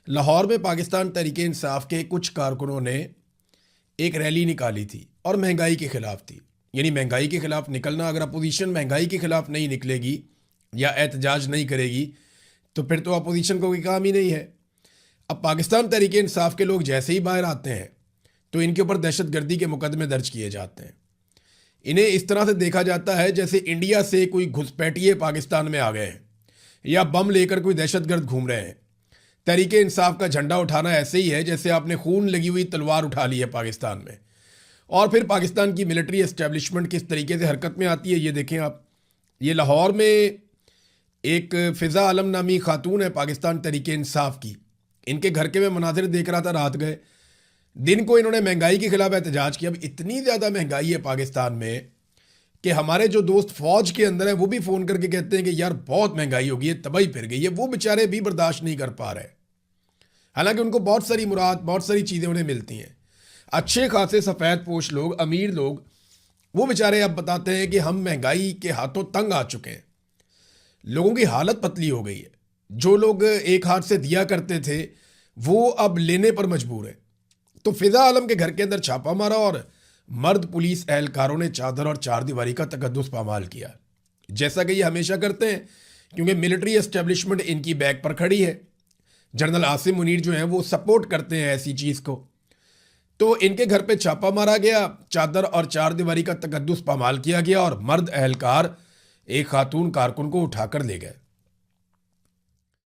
लाहौर में पाकिस्तान तहरीक इंसाफ के कुछ कारकुनों ने एक रैली निकाली थी और महंगाई के खिलाफ थी। यानी महंगाई के खिलाफ निकलना, अगर अपोजिशन महंगाई के खिलाफ नहीं निकलेगी या एहतजाज नहीं करेगी तो फिर तो अपोजिशन को कोई काम ही नहीं है। अब पाकिस्तान तहरीक इंसाफ के लोग जैसे ही बाहर आते हैं तो इनके ऊपर दहशतगर्दी के मुकदमे दर्ज किए जाते हैं। इन्हें इस तरह से देखा जाता है जैसे इंडिया से कोई घुसपैठिए पाकिस्तान में आ गए हैं या बम लेकर कोई दहशतगर्द घूम रहे हैं। तहरीक इंसाफ का झंडा उठाना ऐसे ही है जैसे आपने खून लगी हुई तलवार उठा ली है पाकिस्तान में। और फिर पाकिस्तान की मिलिट्री एस्टेब्लिशमेंट किस तरीके से हरकत में आती है ये देखें आप। ये लाहौर में एक फ़िज़ा आलम नामी खातून है पाकिस्तान तहरीक इंसाफ की। इनके घर के मैं मनाजिर देख रहा था रात गए दिन को, इन्होंने महंगाई के खिलाफ एहतजाज किया। अब इतनी ज़्यादा महंगाई है पाकिस्तान में कि हमारे जो दोस्त फौज के अंदर हैं वो भी फ़ोन करके कहते हैं कि यार बहुत महंगाई हो गई है, तबाही फिर गई है। वो बेचारे भी बर्दाश्त नहीं कर पा रहे, हालांकि उनको बहुत सारी मुराद, बहुत सारी चीज़ें उन्हें मिलती हैं। अच्छे खासे सफ़ेद पोश लोग, अमीर लोग, वो बेचारे अब बताते हैं कि हम महंगाई के हाथों तंग आ चुके हैं। लोगों की हालत पतली हो गई है। जो लोग एक हाथ से दिया करते थे वो अब लेने पर मजबूर है। तो फ़िज़ा आलम के घर के अंदर छापा मारा और मर्द पुलिस एहलकारों ने चादर और चारदीवारी का तकद्दुस पामाल किया, जैसा कि ये हमेशा करते हैं, क्योंकि मिलिट्री एस्टेब्लिशमेंट इनकी बैक पर खड़ी है। जनरल आसिम मुनीर जो हैं वो सपोर्ट करते हैं ऐसी चीज़ को। तो इनके घर पे छापा मारा गया, चादर और चारदीवारी का तकद्दुस पामाल किया गया और मर्द एहलकार एक खातून कारकुन को उठाकर ले गए।